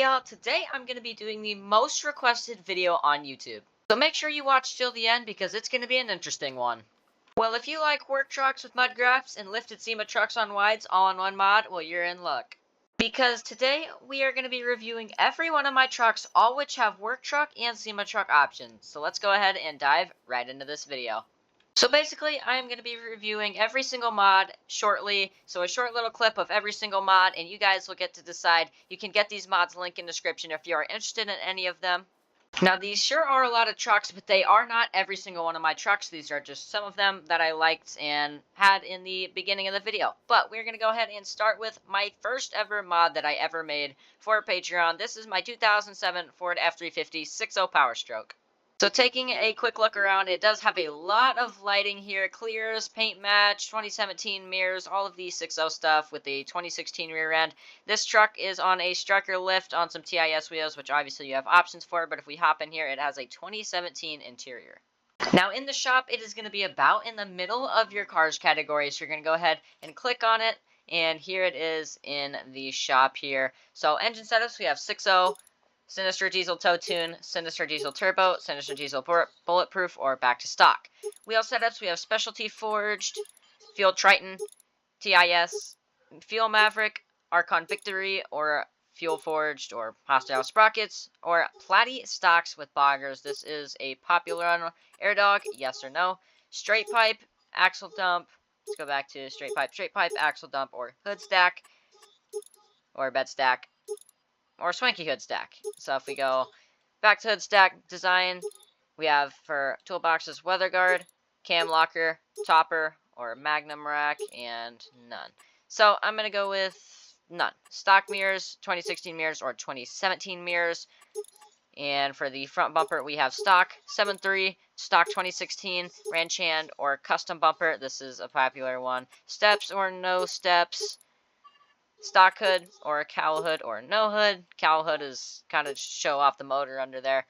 y'all, today I'm going to be doing the most requested video on YouTube. So make sure you watch till the end because it's going to be an interesting one. Well, if you like work trucks with mud grafts and lifted SEMA trucks on wides all in one mod, well, you're in luck. Because today we are going to be reviewing every one of my trucks, all which have work truck and SEMA truck options. So let's go ahead and dive right into this video. So basically, I am going to be reviewing every single mod shortly. So a short little clip of every single mod, and you guys will get to decide. You can get these mods linked in the description if you are interested in any of them. Now, these sure are a lot of trucks, but they are not every single one of my trucks. These are just some of them that I liked and had in the beginning of the video. But we're going to go ahead and start with my first ever mod that I ever made for Patreon. This is my 2007 Ford F350 6.0 Power Stroke. So taking a quick look around, it does have a lot of lighting here. Clears, paint match, 2017 mirrors, all of the 6.0 stuff with the 2016 rear end. This truck is on a striker lift on some TIS wheels, which obviously you have options for, but if we hop in here, it has a 2017 interior. Now in the shop, it is going to be about in the middle of your cars category, so you're going to go ahead and click on it, and here it is in the shop here. So engine setups, we have 6.0, Sinister Diesel Tow Tune, Sinister Diesel Turbo, Sinister Diesel Bulletproof, or back to stock. Wheel setups, we have Specialty Forged, Fuel Triton, TIS, Fuel Maverick, Archon Victory, or Fuel Forged, or Hostile Sprockets, or Platy Stocks with boggers. This is a popular on Air Dog, yes or no. Straight Pipe, Axle Dump, let's go back to Straight Pipe, Axle Dump, or Hood Stack, or Bed Stack, or Swanky Hood Stack. So if we go back to Hood Stack design, we have for toolboxes Weather Guard, Cam Locker, Topper, or Magnum Rack, and none. So I'm going to go with none. Stock mirrors, 2016 mirrors, or 2017 mirrors. And for the front bumper, we have stock 7.3, stock 2016, ranch hand, or custom bumper. This is a popular one. Steps or no steps. Stock hood, or a cowl hood, or no hood. Cowl hood is kind of show off the motor under there.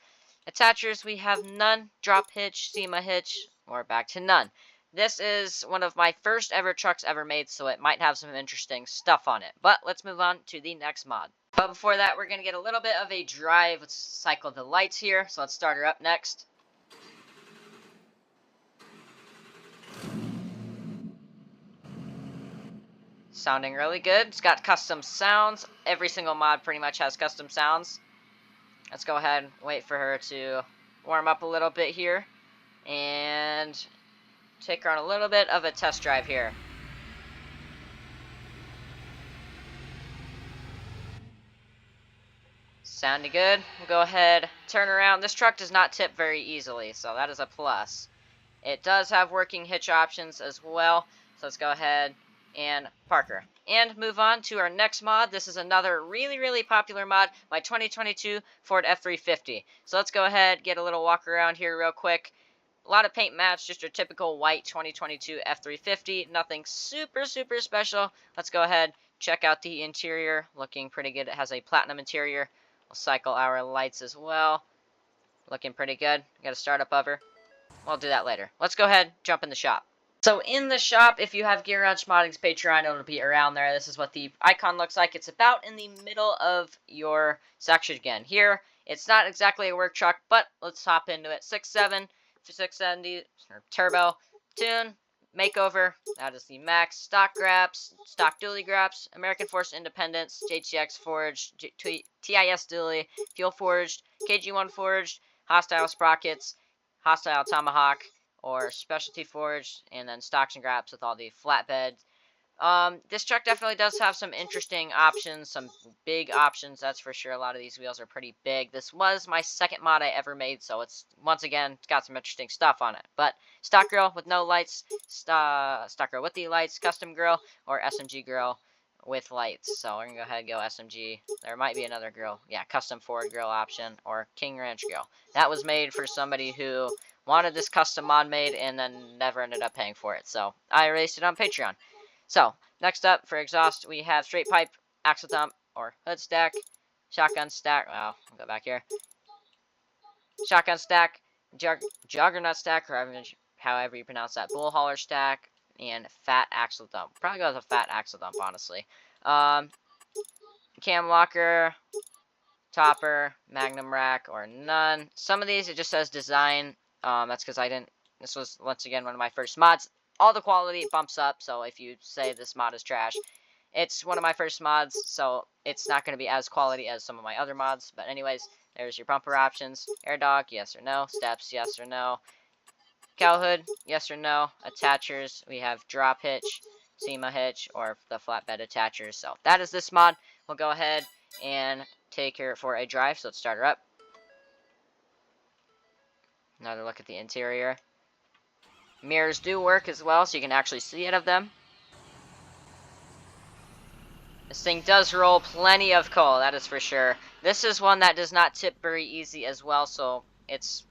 Attachers, we have none. Drop hitch, SEMA hitch, or back to none. This is one of my first ever trucks ever made, so it might have some interesting stuff on it. But let's move on to the next mod. But before that, we're going to get a little bit of a drive. Let's cycle the lights here. So let's start her up next. Sounding really good. It's got custom sounds. Every single mod pretty much has custom sounds. Let's go ahead and wait for her to warm up a little bit here. And take her on a little bit of a test drive here. Sounding good. We'll go ahead, turn around. This truck does not tip very easily, so that is a plus. It does have working hitch options as well. So let's go ahead and park her. And move on to our next mod. This is another really popular mod, my 2022 Ford F350. So let's go ahead, get a little walk around here real quick. A lot of paint match, just your typical white 2022 F350. Nothing super special. Let's go ahead, check out the interior. Looking pretty good. It has a platinum interior. We'll cycle our lights as well. Looking pretty good. Got a startup of her. We'll do that later. Let's go ahead, jump in the shop. So in the shop, if you have Gear Ranch Modding's Patreon, it'll be around there. This is what the icon looks like. It's about in the middle of your section again. Here, it's not exactly a work truck, but let's hop into it. 6.7, 670 turbo, tune, makeover. That is the max. Stock graps, stock dually graps, American Force Independence, JTX forged, TIS dually, fuel forged, KG1 forged, hostile sprockets, hostile tomahawk, or specialty forged, and then stocks and graps with all the flatbeds. This truck definitely does have some interesting options, some big options, that's for sure. A lot of these wheels are pretty big. This was my second mod I ever made, so it's, once again, it's got some interesting stuff on it. But stock grill with no lights, stock grill with the lights, custom grill, or SMG grill with lights. So we're going to go ahead and go SMG. There might be another grill. Yeah, custom Ford grill option, or King Ranch grill. That was made for somebody who wanted this custom mod made and then never ended up paying for it. So I released it on Patreon. So next up for exhaust, we have straight pipe, axle dump, or hood stack, shotgun stack. Well, I'll go back here. Shotgun stack, juggernaut stack, or however you pronounce that. Bull hauler stack, and fat axle dump. Probably go with a fat axle dump, honestly. Cam locker, topper, magnum rack, or none. Some of these, it just says design. That's because I didn't, this was, once again, one of my first mods. All the quality bumps up, so if you say this mod is trash, it's one of my first mods, so it's not going to be as quality as some of my other mods. But anyways, there's your bumper options. Air dog, yes or no. Steps, yes or no. Cowl hood, yes or no. Attachers, we have drop hitch, SEMA hitch, or the flatbed attachers. So that is this mod. We'll go ahead and take her for a drive. So let's start her up. Another look at the interior. Mirrors do work as well, so you can actually see out of them. This thing does roll plenty of coal, that is for sure. This is one that does not tip very easy as well, so it's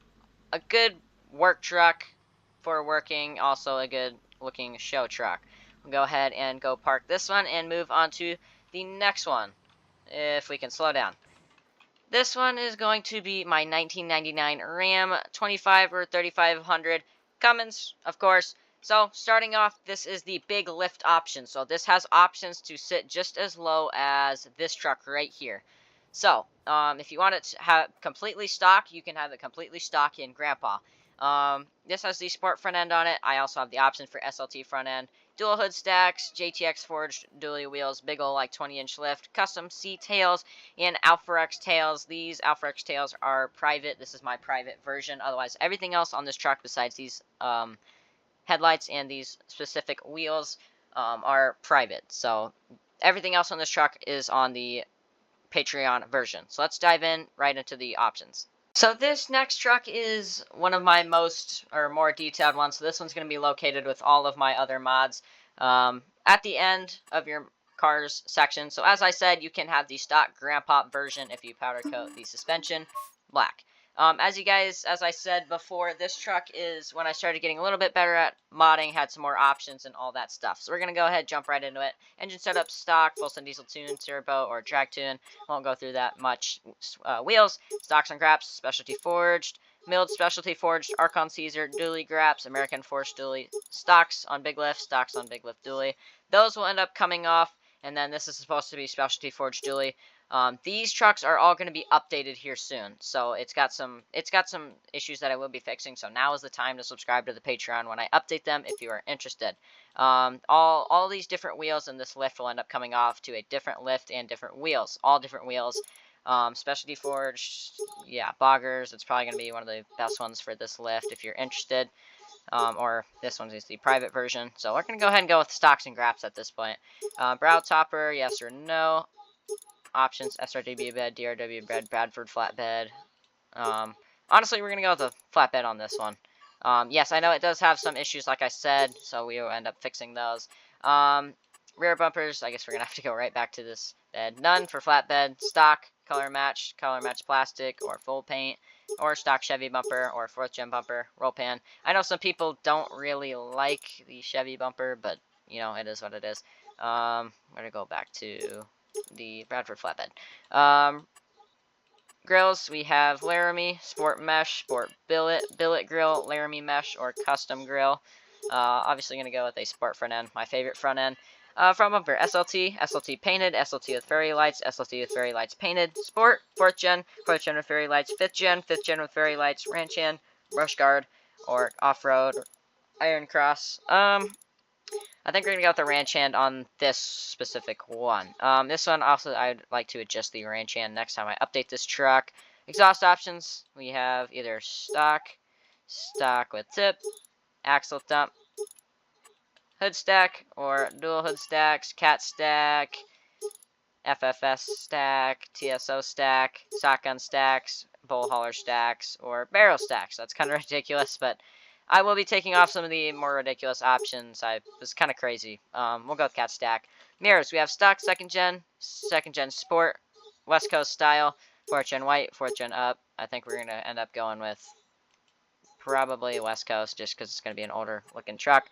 a good work truck for working, also a good looking show truck. We'll go ahead and go park this one and move on to the next one, if we can slow down. This one is going to be my 1999 Ram 25 or 3500 Cummins, of course. So starting off, this is the big lift option. So this has options to sit just as low as this truck right here. So if you want it to have completely stock, you can have it completely stock in Grandpa. This has the sport front end on it. I also have the option for SLT front end. Dual hood stacks, JTX forged dually wheels, big ol' like 20-inch lift, custom C tails, and Alpha X tails. These Alpha X tails are private. This is my private version. Otherwise, everything else on this truck besides these headlights and these specific wheels are private. So everything else on this truck is on the Patreon version. So let's dive in right into the options. So this next truck is one of my more detailed ones. So this one's going to be located with all of my other mods at the end of your cars section. So as I said, you can have the stock Grandpa version if you powder coat the suspension black. As I said before, this truck is, when I started getting a little bit better at modding, had some more options and all that stuff. So we're going to go ahead, jump right into it. Engine setup, stock, full send diesel tune, turbo, or drag tune. Won't go through that much. Wheels, stocks and graps, specialty forged, milled specialty forged, Archon Caesar, dually graps, American Force dually, stocks on big lift dually. Those will end up coming off, and then this is supposed to be specialty forged dually. These trucks are all going to be updated here soon, so it's got some issues that I will be fixing. So now is the time to subscribe to the Patreon when I update them if you are interested. All these different wheels in this lift will end up coming off to a different lift and different wheels, all different wheels. Specialty forged, yeah, boggers. It's probably going to be one of the best ones for this lift if you're interested. Or this one is the private version. So we're going to go ahead and go with stocks and graps at this point. Brow topper, yes or no. Options, SRDB bed, DRW bed, Bradford flatbed. Honestly, we're going to go with the flatbed on this one. Yes, I know it does have some issues, like I said, so we will end up fixing those. Rear bumpers, I guess we're going to have to go right back to this bed. None for flatbed. Stock, color match plastic, or full paint, or stock Chevy bumper, or 4th gen bumper, roll pan. I know some people don't really like the Chevy bumper, but, you know, it is what it is. We're going to go back to the Bradford flatbed. Grills, we have Laramie, Sport Mesh, Sport Billet Grill, Laramie Mesh, or Custom Grill. Obviously going to go with a Sport front end, my favorite front end. Front bumper, SLT painted, SLT with fairy lights, SLT with fairy lights painted, Sport, 4th gen with fairy lights, 5th gen with fairy lights, Ranch Hand, Brush Guard, or Off-Road, Iron Cross. I think we're going to go with the ranch hand on this specific one. This one also, I'd like to adjust the ranch hand next time I update this truck. Exhaust options, we have either stock with tip, axle dump, hood stack, or dual hood stacks, cat stack, FFS stack, TSO stack, shotgun stacks, bull hauler stacks, or barrel stacks. That's kind of ridiculous, but I will be taking off some of the more ridiculous options. It was kind of crazy. We'll go with cat stack. Mirrors, we have stock, 2nd gen sport, West Coast style, 4th gen white, 4th gen up. I think we're going to end up going with probably West Coast just because it's going to be an older looking truck.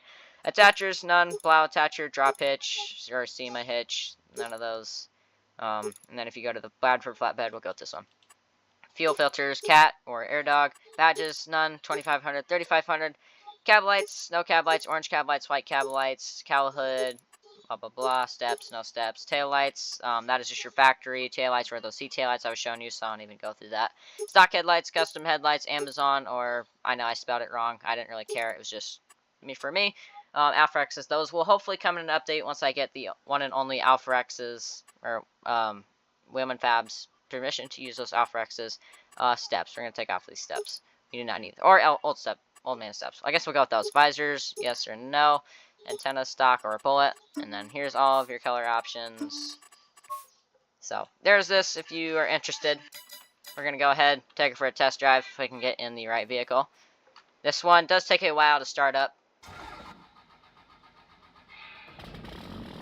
Attachers, none. Plow attacher, drop hitch, or SEMA hitch, none of those. And then if you go to the Bradford flatbed, we'll go with this one. Fuel filters, cat or air dog. Badges, none. 2500, 3500. Cab lights, no cab lights, orange cab lights, white cab lights, cowl hood, blah, blah, blah, steps, no steps. Taillights, that is just your factory taillights, or those C taillights I was showing you, so I don't even go through that. Stock headlights, custom headlights, Amazon, or I know I spelled it wrong. I didn't really care. It was just for me. Alpha X's, those will hopefully come in an update once I get the one and only Alpha X's, or Wheelman Fab's permission to use those Alpha X's steps. We're going to take off these steps. We do not need, or old man steps. I guess we'll go with those. Visors, yes or no. Antenna, stock, or a bullet. And then here's all of your color options. So there's this if you are interested. We're going to go ahead, take it for a test drive if we can get in the right vehicle. This one does take a while to start up.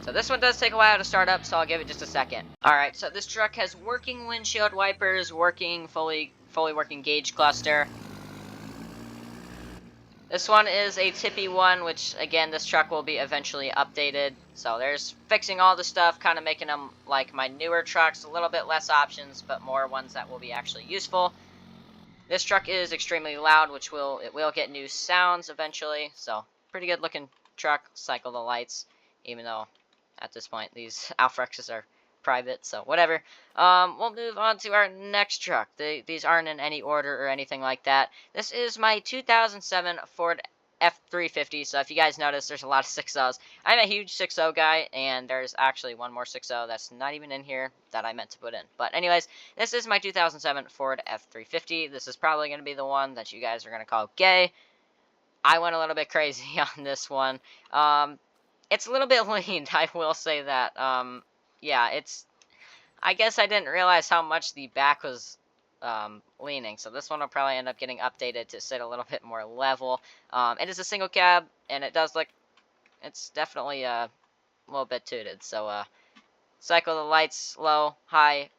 So this one does take a while to start up, so I'll give it just a second. Alright, so this truck has working windshield wipers, fully working gauge cluster. This one is a tippy one, which, again, this truck will be eventually updated. So there's fixing all the stuff, kind of making them like my newer trucks, a little bit less options, but more ones that will be actually useful. This truck is extremely loud, which it will get new sounds eventually. So pretty good looking truck. Cycle the lights, even though at this point these Alpha X's are private, so whatever. We'll move on to our next truck. These aren't in any order or anything like that. This is my 2007 Ford F350. So if you guys notice, there's a lot of 6.0s. I'm a huge 6.0 guy, and there's actually one more 6.0 that's not even in here that I meant to put in. But anyways, this is my 2007 Ford F350. This is probably going to be the one that you guys are going to call gay. I went a little bit crazy on this one. It's a little bit lean, I will say that. Yeah, I guess I didn't realize how much the back was leaning, so this one will probably end up getting updated to sit a little bit more level. It is a single cab, and it does look, it's definitely a little bit tooted. So cycle the lights, low, high,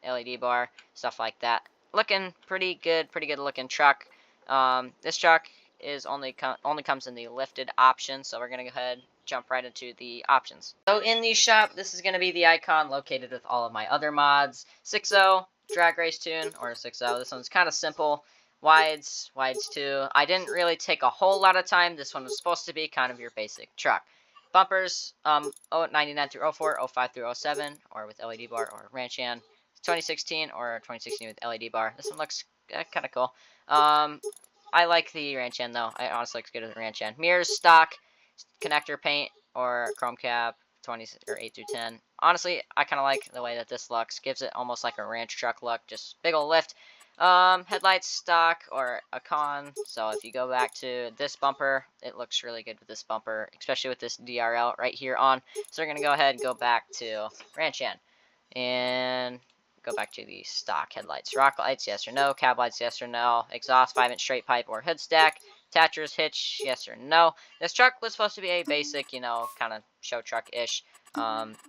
LED bar, stuff like that. Looking pretty good looking truck. This truck is only comes in the lifted option, so we're gonna go ahead jump right into the options. So in the shop, this is going to be the icon located with all of my other mods. 6.0, drag race tune, or 6.0. This one's kind of simple. Wides too. I didn't really take a whole lot of time. This one was supposed to be kind of your basic truck. Bumpers, 99 through 04, 05 through 07, or with LED bar, or Ranch Hand. 2016 or 2016 with LED bar. This one looks kind of cool. I like the Ranch Hand though. I honestly looks good with the Ranch Hand. Mirrors, stock. Connector paint or chrome cap 20 or 8 through 10. Honestly, I kind of like the way that this looks. Gives it almost like a ranch truck look, just big old lift. Headlights stock or a con. So if you go back to this bumper, it looks really good with this bumper, especially with this DRL right here on. So we're gonna go ahead and go back to Ranch Hand and go back to the stock headlights. Rock lights, yes or no. Cab lights, yes or no. Exhaust 5-inch straight pipe or hood stack. Attachers, hitch, yes or no. This truck was supposed to be a basic, you know, kind of show truck-ish.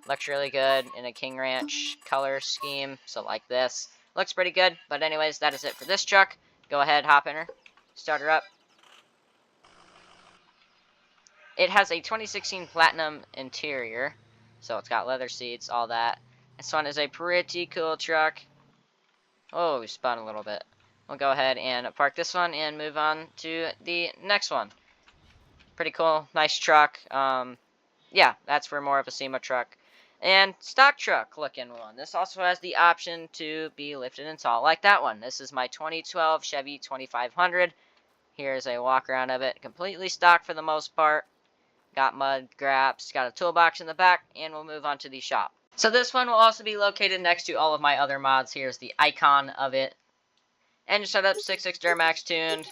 Looks really good in a King Ranch color scheme, so like this. Looks pretty good, but anyways, that is it for this truck. Go ahead, hop in her, start her up. It has a 2016 Platinum interior, so it's got leather seats, all that. This one is a pretty cool truck. Oh, we spun a little bit. We'll go ahead and park this one and move on to the next one. Pretty cool, nice truck. Yeah, that's for more of a SEMA truck. And stock truck looking one. This also has the option to be lifted and tall like that one. This is my 2012 Chevy 2500. Here's a walk around of it. Completely stock for the most part. Got mud graps, got a toolbox in the back, and we'll move on to the shop. So this one will also be located next to all of my other mods. Here's the icon of it. Engine setup, 6.6 Duramax tuned.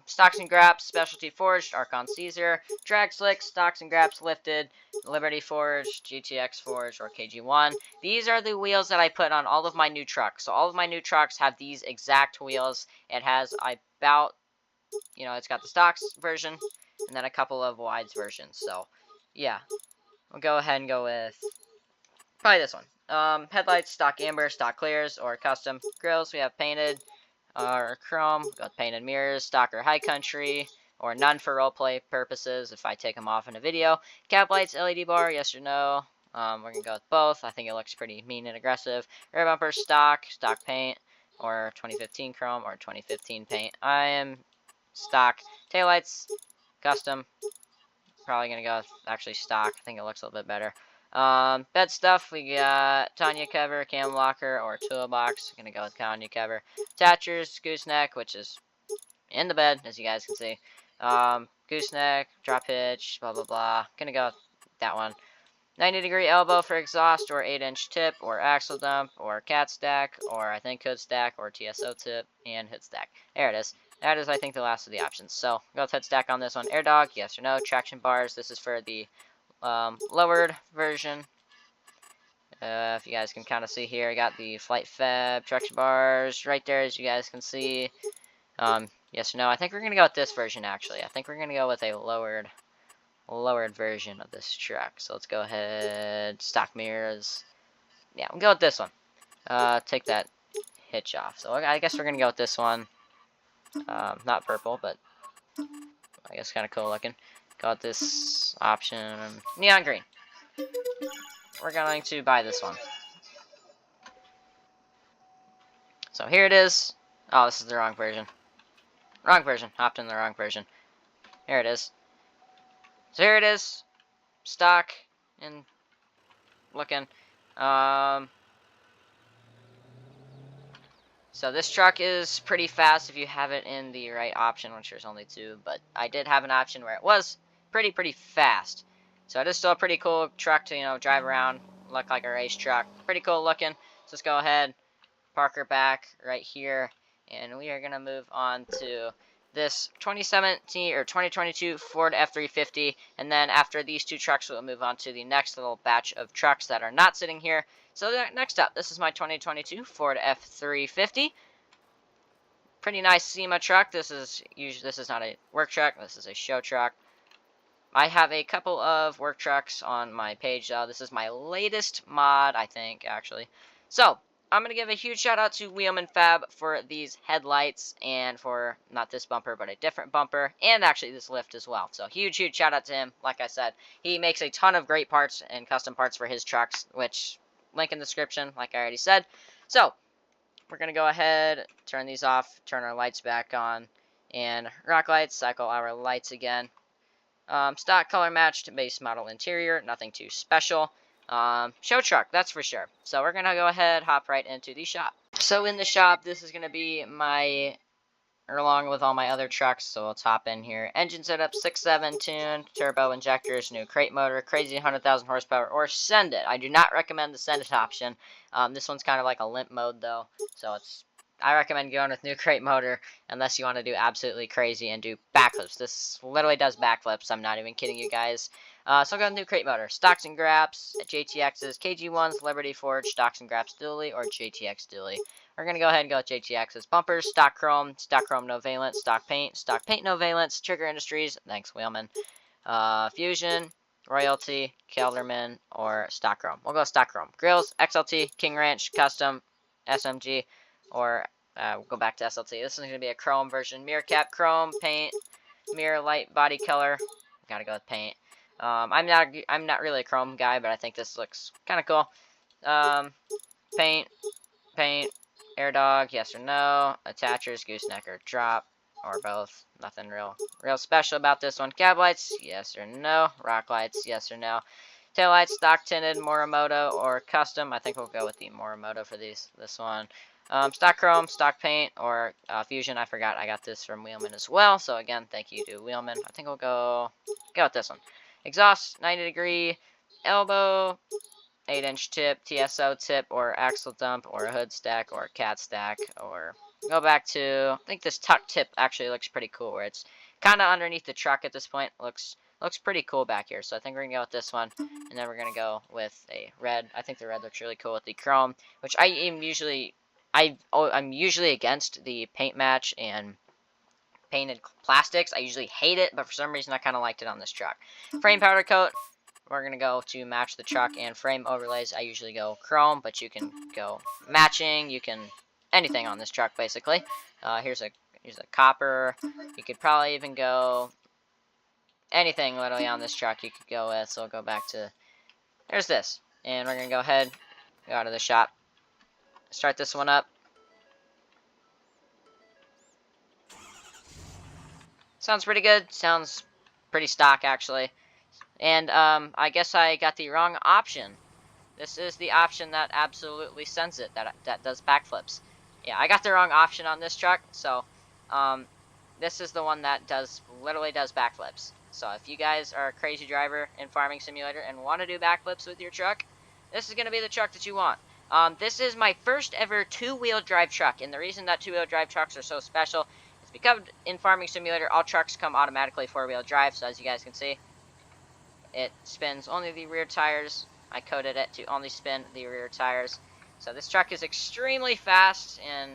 Stocks and Graps, Specialty Forged, Archon Caesar, Drag Slick, Stocks and Graps Lifted, Liberty Forged, GTX Forged, or KG1. These are the wheels that I put on all of my new trucks. So all of my new trucks have these exact wheels. It has about, you know, it's got the stocks version, and then a couple of wides versions. So, yeah. We'll go ahead and go with probably this one. Headlights, stock amber, stock clears, or custom. Grills, we have painted or chrome. We've got painted mirrors, stock or high country, or none for roleplay purposes if I take them off in a video. Cab lights, LED bar, yes or no. We're going to go with both. I think it looks pretty mean and aggressive. Rear bumper, stock paint, or 2015 chrome, or 2015 paint. I am stock. Taillights, custom. Probably gonna go with actually stock. I think it looks a little bit better. Bed stuff, we got Tanya cover, cam locker, or toolbox. Gonna go with Tanya cover. Attachers, gooseneck, which is in the bed, as you guys can see. Gooseneck, drop hitch, blah blah blah. Gonna go with that one. 90-degree elbow for exhaust, or 8-inch tip, or axle dump, or cat stack, or I think hood stack, or TSO tip, and hood stack. There it is. That is, I think, the last of the options. So, go with head stack on this one. Air dog, yes or no. Traction bars, this is for the lowered version. If you guys can kind of see here, I got the flight fab traction bars right there, as you guys can see. Yes or no. I think we're going to go with this version, actually. I think we're going to go with a lowered version of this truck. So let's go ahead, stock mirrors. Yeah, we'll go with this one. Take that hitch off. So I guess we're gonna go with this one. Not purple, but I guess kind of cool looking. Got this option, neon green. We're going to buy this one. So here it is. Oh, this is the wrong version. Wrong version. Hopped in the wrong version. Here it is. So here it is. Stock and looking. So this truck is pretty fast if you have it in the right option, which there's only two, but I did have an option where it was pretty fast. So it is still a pretty cool truck to, drive around, look like a race truck. Pretty cool looking. So let's go ahead, park her back right here, and we are going to move on to this 2017 or 2022 Ford F350, and then after these two trucks, we'll move on to the next little batch of trucks that are not sitting here. So next up, this is my 2022 Ford F350. Pretty nice SEMA truck. This is not a work truck. This is a show truck. I have a couple of work trucks on my page. This is my latest mod, I think, actually. So I'm going to give a huge shout out to Wheelman Fab for these headlights and for not this bumper, but a different bumper, and actually this lift as well. So huge shout out to him. Like I said, he makes a ton of great parts and custom parts for his trucks, which link in the description, like I already said. So we're going to go ahead, turn these off, turn our lights back on, and rock lights, cycle our lights again. Stock color matched base model interior, nothing too special. Show truck, that's for sure. So we're going to go ahead, hop right into the shop. So in the shop, this is going to be my, along with all my other trucks, so let's hop in here. Engine setup, 6.7 tuned, turbo injectors, new crate motor, crazy 100,000 horsepower, or send it. I do not recommend the send it option. This one's kind of like a limp mode though, so I recommend going with new crate motor unless you want to do absolutely crazy and do backflips. This literally does backflips. I'm not even kidding you guys. So I'll go with new crate motor. Stocks and Graps, JTXs, KG1s, Liberty Forge, Stocks and Graps dually, or JTX dually. We're going to go ahead and go with JTXs. Bumpers, stock chrome no valence, stock paint no valence, Trigger Industries, thanks Wheelman. Fusion, Royalty, Kelderman, or stock chrome. We'll go stock chrome. Grills, XLT, King Ranch, Custom, SMG, or we'll go back to SLT. This is going to be a chrome version. Mirror cap, chrome, paint, mirror light, body color. Gotta go with paint. I'm not really a chrome guy, but I think this looks kind of cool. Paint, air dog, yes or no. Attachers, gooseneck or drop, or both. Nothing real special about this one. Cab lights, yes or no. Rock lights, yes or no. Tail lights, stock tinted, Morimoto, or custom. I think we'll go with the Morimoto for this one. Stock chrome, stock paint, or fusion. I forgot I got this from Wheelman as well. So again, thank you to Wheelman. I think we'll go with this one. Exhaust, 90-degree elbow, 8-inch tip, TSO tip, or axle dump, or a hood stack, or a cat stack, or go back to, I think this tuck tip actually looks pretty cool, where it's kind of underneath the truck at this point. Looks pretty cool back here, so I think we're going to go with this one, and then we're going to go with a red. I think the red looks really cool with the chrome, which I'm usually against the paint match and painted plastics. I usually hate it, but for some reason I kind of liked it on this truck. Frame powder coat. We're going to go to match the truck, and frame overlays, I usually go chrome, but you can go matching, you can, anything on this truck, basically. Here's a copper. You could probably even go anything literally on this truck you could go with, so we'll go back to, there's this. And we're going to go ahead, go out of the shop, start this one up. Sounds pretty good, sounds pretty stock, actually. And I guess I got the wrong option. This is the option that absolutely sends it, that does backflips. Yeah, I got the wrong option on this truck, so this is the one that literally does backflips. So if you guys are a crazy driver in Farming Simulator and want to do backflips with your truck, this is going to be the truck that you want. This is my first ever two-wheel drive truck, and the reason that two-wheel drive trucks are so special is because in Farming Simulator, all trucks come automatically four-wheel drive, so as you guys can see, it spins only the rear tires. I coded it to only spin the rear tires. So this truck is extremely fast, and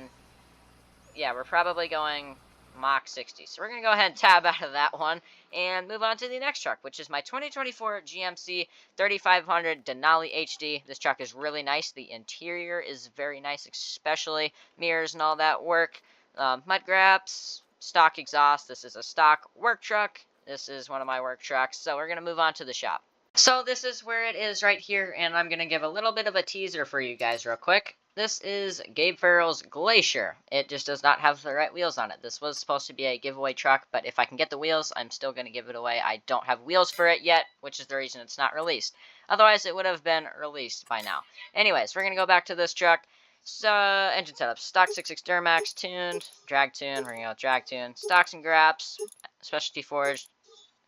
yeah, we're probably going Mach 60. So we're going to go ahead and tab out of that one and move on to the next truck, which is my 2024 GMC 3500 Denali HD. This truck is really nice. The interior is very nice, especially mirrors and all that work. Mud graps, stock exhaust. This is a stock work truck. This is one of my work trucks. So we're going to move on to the shop. So this is where it is right here, and I'm going to give a little bit of a teaser for you guys real quick. This is Gabe Farrell's Glacier. It just does not have the right wheels on it. This was supposed to be a giveaway truck, but if I can get the wheels, I'm still going to give it away. I don't have wheels for it yet, which is the reason it's not released. Otherwise, it would have been released by now. Anyways, we're going to go back to this truck. So, engine setup. Stock 66 Duramax tuned. Drag tune. We're going to go with drag tune. Stocks and graps. Specialty forged.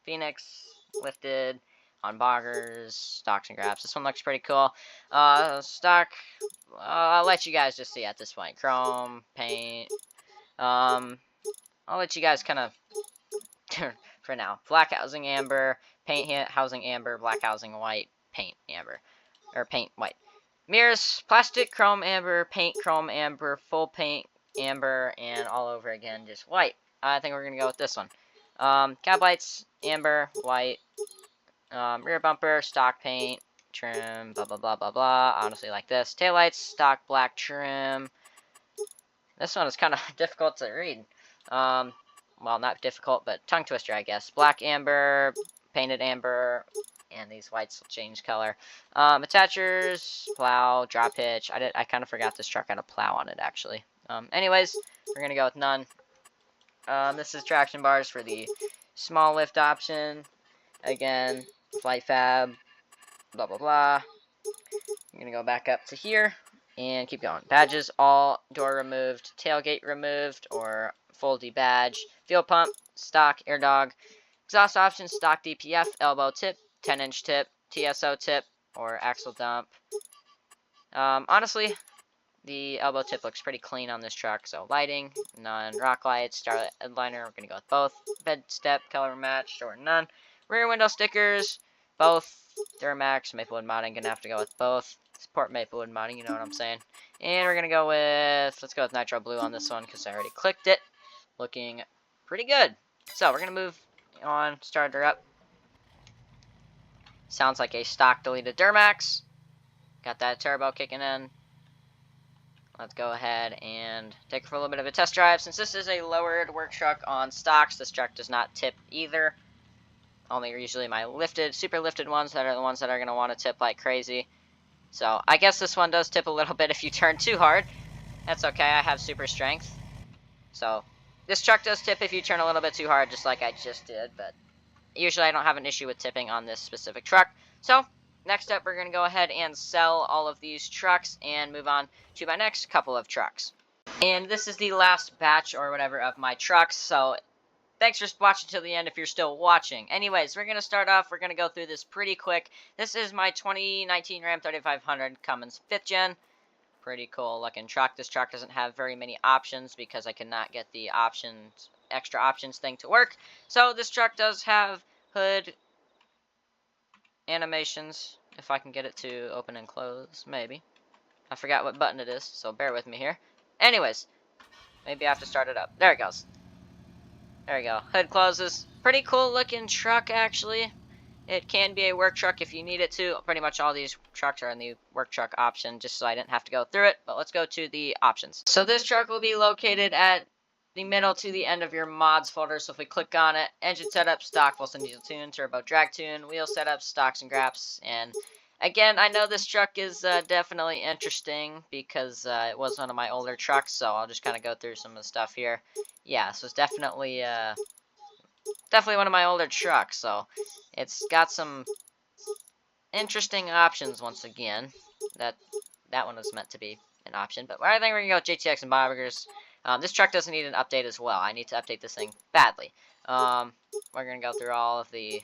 Phoenix. Lifted. On boggers, stocks and graps. This one looks pretty cool. Stock, I'll let you guys just see at this point. Chrome, paint. I'll let you guys kind of, for now. Black housing amber, paint housing amber, black housing white, paint amber. Or paint white. Mirrors, plastic chrome amber, paint chrome amber, full paint amber, and all over again, just white. I think we're going to go with this one. Cab lights, amber, white. Rear bumper, stock paint, trim, blah, blah, blah, blah, blah. Honestly, like this. Taillights, stock black trim. This one is kind of difficult to read. Well, not difficult, but tongue twister, I guess. Black amber, painted amber, and these whites will change color. Attachers, plow, drop hitch. I kind of forgot this truck had a plow on it, actually. Anyways, we're going to go with none. This is traction bars for the small lift option. Again, flight fab, blah, blah, blah. I'm going to go back up to here and keep going. Badges, all door removed, tailgate removed, or full debadge. Fuel pump, stock, air dog. Exhaust options, stock DPF, elbow tip, 10-inch tip, TSO tip, or axle dump. Honestly, the elbow tip looks pretty clean on this truck. So lighting, none. Rock lights, starlight headliner, we're going to go with both. Bed step, color matched, or none. Rear window stickers, both. Duramax, Maplewood modding, gonna have to go with both. Support Maplewood modding, you know what I'm saying. And we're gonna go with, let's go with nitro blue on this one because I already clicked it. Looking pretty good. So we're gonna move on, start her up. Sounds like a stock deleted Duramax. Got that turbo kicking in. Let's go ahead and take it for a little bit of a test drive. Since this is a lowered work truck on stocks, this truck does not tip either. Only usually my lifted, super lifted ones that are the ones that are going to want to tip like crazy. So I guess this one does tip a little bit if you turn too hard. That's okay, I have super strength. So this truck does tip if you turn a little bit too hard, just like I just did. But usually I don't have an issue with tipping on this specific truck. So next up, we're going to go ahead and sell all of these trucks and move on to my next couple of trucks. And this is the last batch or whatever of my trucks. So thanks for watching till the end if you're still watching. Anyways, we're going to start off. We're going to go through this pretty quick. This is my 2019 Ram 3500 Cummins 5th Gen. Pretty cool looking truck. This truck doesn't have very many options because I cannot get the extra options thing to work. So this truck does have hood animations. If I can get it to open and close, maybe. I forgot what button it is, so bear with me here. Anyways, maybe I have to start it up. There it goes. There we go. Hood closes. Pretty cool looking truck, actually. It can be a work truck if you need it to. Pretty much all these trucks are in the work truck option, just so I didn't have to go through it. But let's go to the options. So this truck will be located at the middle to the end of your mods folder. So if we click on it, engine setup, stock, Wilson diesel tune, turbo drag tune, wheel setup, stocks and graps, and again, I know this truck is definitely interesting because it was one of my older trucks, so I'll just kind of go through some of the stuff here. Yeah, so it's definitely definitely one of my older trucks, so it's got some interesting options once again. That one was meant to be an option, but I think we're gonna go with JTX and Bioburgers. This truck doesn't need an update as well. I need to update this thing badly. We're gonna go through all of the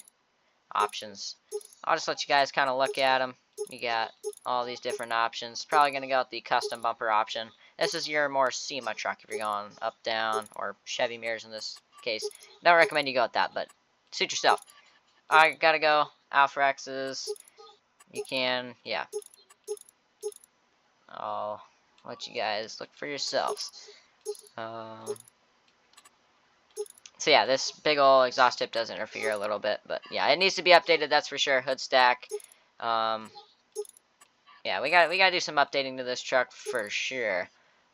options. I'll just let you guys kind of look at them. You got all these different options. Probably gonna go with the custom bumper option. This is your more SEMA truck if you're going up, down, or Chevy mirrors in this case. Don't recommend you go with that, but suit yourself. I gotta go Alpha X's. You can, yeah. I'll let you guys look for yourselves. So yeah, this big old exhaust tip does interfere a little bit, but yeah, it needs to be updated. That's for sure. Hood stack. Yeah, we gotta do some updating to this truck for sure.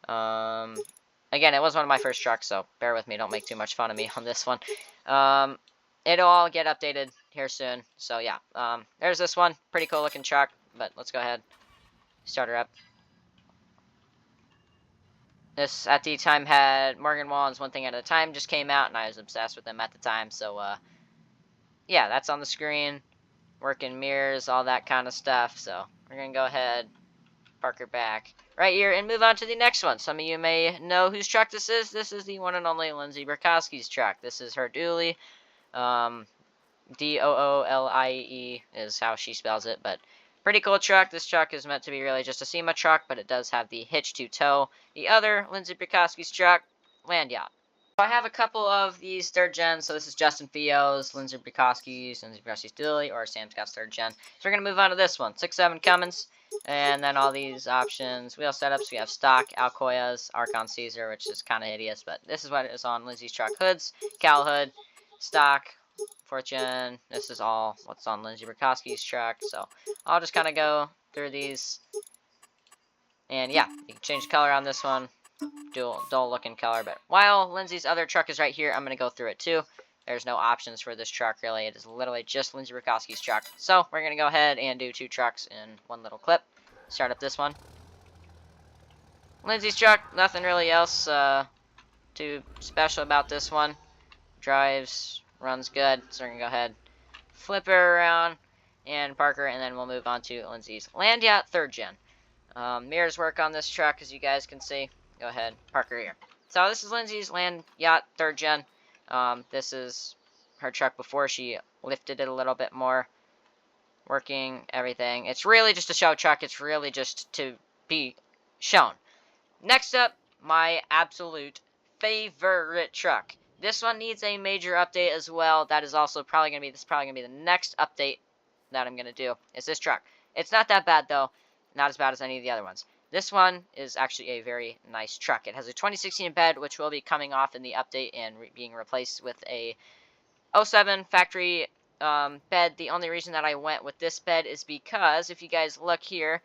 Again, it was one of my first trucks, so bear with me. Don't make too much fun of me on this one. It'll all get updated here soon. So yeah, there's this one. Pretty cool looking truck, but let's go ahead. Start her up. This, at the time, had Morgan Wallen's One Thing at a Time just came out, and I was obsessed with them at the time. So, yeah, that's on the screen. Working mirrors, all that kind of stuff. So, we're going to go ahead, park her back right here, and move on to the next one. Some of you may know whose truck this is. This is the one and only Lindsay Burkowski's truck. This is her dually. Doolie is how she spells it, but pretty cool truck. This truck is meant to be really just a SEMA truck, but it does have the hitch to tow the other Lindsay Burkowski's truck, Land Yacht. So I have a couple of these third gens. So this is Justin Fio's, Lindsay Burkowski's dually, or Sam Scott's third gen. So we're going to move on to this one, 6.7 Cummins. And then all these options, wheel setups, we have stock, Alcoyas, Archon Caesar, which is kind of hideous, but this is what is on Lindsay's truck. Hoods, Cal Hood, stock, Fortune. This is all what's on Lindsay Burkowski's truck. So I'll just kind of go through these. And yeah, you can change the color on this one. Dull looking color. But while Lindsay's other truck is right here, I'm going to go through it too. There's no options for this truck really. It is literally just Lindsay Burkowski's truck. So we're going to go ahead and do two trucks in one little clip. Start up this one. Lindsay's truck, nothing really else too special about this one. Drives, runs good. So we're going to go ahead, flip her around, and park her, and then we'll move on to Lindsay's Land Yacht 3rd Gen. Mirrors work on this truck, as you guys can see. Go ahead, park her here. So this is Lindsay's Land Yacht 3rd Gen. This is her truck before she lifted it a little bit more. Working, everything. It's really just a show truck. It's really just to be shown. Next up, my absolute favorite truck. This one needs a major update as well. That is also probably gonna be the next update that I'm gonna do. Is this truck? It's not that bad though. Not as bad as any of the other ones. This one is actually a very nice truck. It has a 2016 bed, which will be coming off in the update and being replaced with a 07 factory bed. The only reason that I went with this bed is because if you guys look here,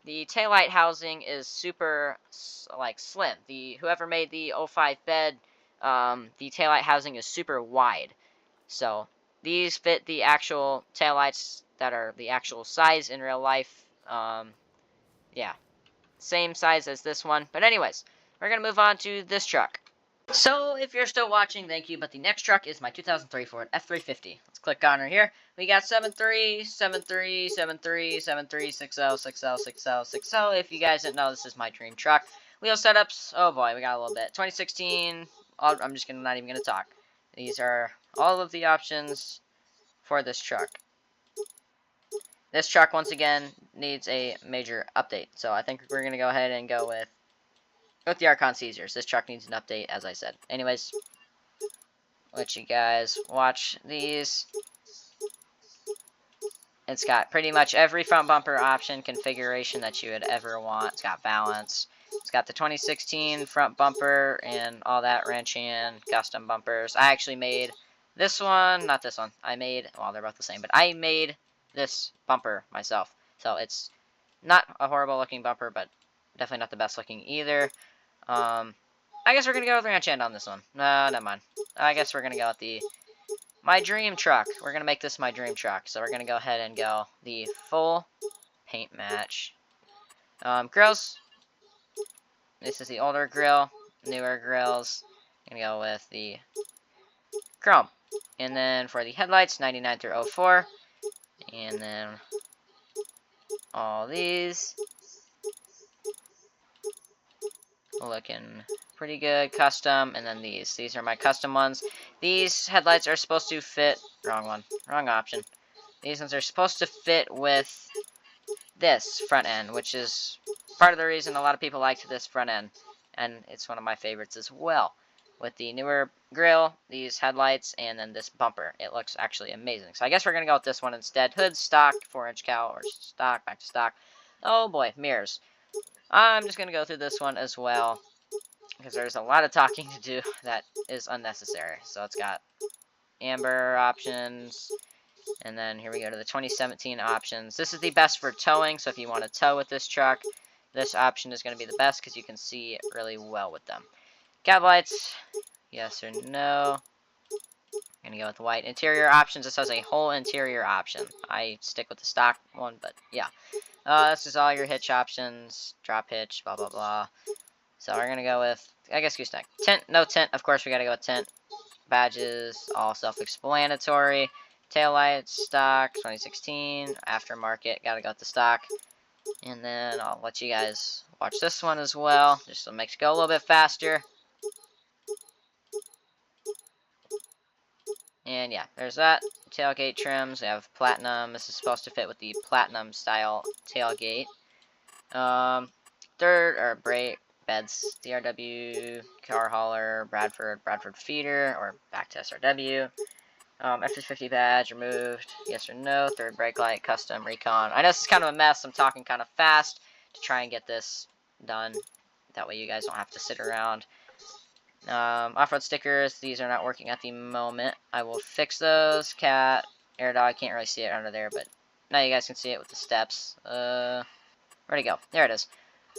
the taillight housing is super like slim. Whoever made the 05 bed, the taillight housing is super wide. So these fit the actual taillights that are the actual size in real life. Yeah, same size as this one. But anyways, we're going to move on to this truck. So, if you're still watching, thank you, but the next truck is my 2003 Ford F350. Let's click on her here. We got 73, 73, 73, 73, 60, 60, 60, 60. If you guys didn't know, this is my dream truck. Wheel setups, oh boy, we got a little bit. 2016, I'm just not even going to talk. These are all of the options for this truck. This truck, once again, needs a major update. So, I think we're going to go ahead and go with the Archon Caesars. This truck needs an update, as I said. Anyways, let you guys watch these. It's got pretty much every front bumper option configuration that you would ever want. It's got balance. It's got the 2016 front bumper and all that wrench hand, custom bumpers. I actually made this one, not this one. Well, they're both the same, but I made this bumper myself. So it's not a horrible looking bumper, but definitely not the best looking either. I guess we're going to go with ranch hand on this one. No, never mind. I guess we're going to go with my dream truck. We're going to make this my dream truck. So we're going to go ahead and go the full paint match. Grills. This is the older grill. Newer grills. I'm going to go with the chrome. And then for the headlights, 99 through 04. And then all these looking pretty good, custom. And then these are my custom ones. These headlights are supposed to fit, wrong one, wrong option. These ones are supposed to fit with this front end, which is part of the reason a lot of people liked this front end. And it's one of my favorites as well. With the newer grill, these headlights, and then this bumper. It looks actually amazing. So I guess we're going to go with this one instead. Hood, stock, 4-inch cowl, or stock, back to stock. Oh boy, mirrors. I'm just going to go through this one as well, because there's a lot of talking to do that is unnecessary. So it's got amber options, and then here we go to the 2017 options. This is the best for towing, so if you want to tow with this truck, this option is going to be the best because you can see it really well with them. Cab lights, yes or no. I'm going to go with white. Interior options, this has a whole interior option. I stick with the stock one, but yeah. This is all your hitch options, drop hitch, blah, blah, blah. So we're going to go with, I guess, gooseneck. Tint, no tint, of course we got to go with tint. Badges, all self-explanatory. Taillights, stock, 2016. Aftermarket, gotta go with the stock. And then I'll let you guys watch this one as well, just to make it go a little bit faster. And yeah, there's that. Tailgate trims, we have platinum. This is supposed to fit with the platinum style tailgate. Third, or brake, beds, DRW, car hauler, Bradford feeder, or back to SRW. F-50 badge removed, yes or no. Third brake light, custom, recon. I know this is kind of a mess. I'm talking kind of fast to try and get this done. That way you guys don't have to sit around. Off-road stickers, these are not working at the moment. I will fix those. Cat, air dog, can't really see it under there, but now you guys can see it with the steps. Where'd it go? There it is.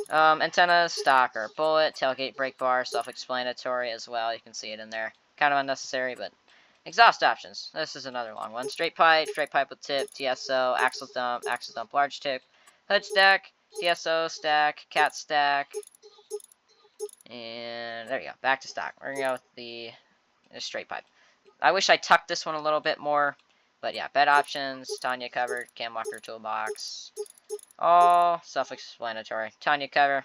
Antennas, stock or bullet, tailgate brake bar, self-explanatory as well. You can see it in there. Kind of unnecessary, but exhaust options. This is another long one. Straight pipe with tip, TSO, axle dump, large tip, hood stack, TSO stack, cat stack, and there we go. Back to stock. We're going to go with the straight pipe. I wish I tucked this one a little bit more, but yeah, bed options, Tanya covered, cam walker toolbox, all self-explanatory. Tanya cover.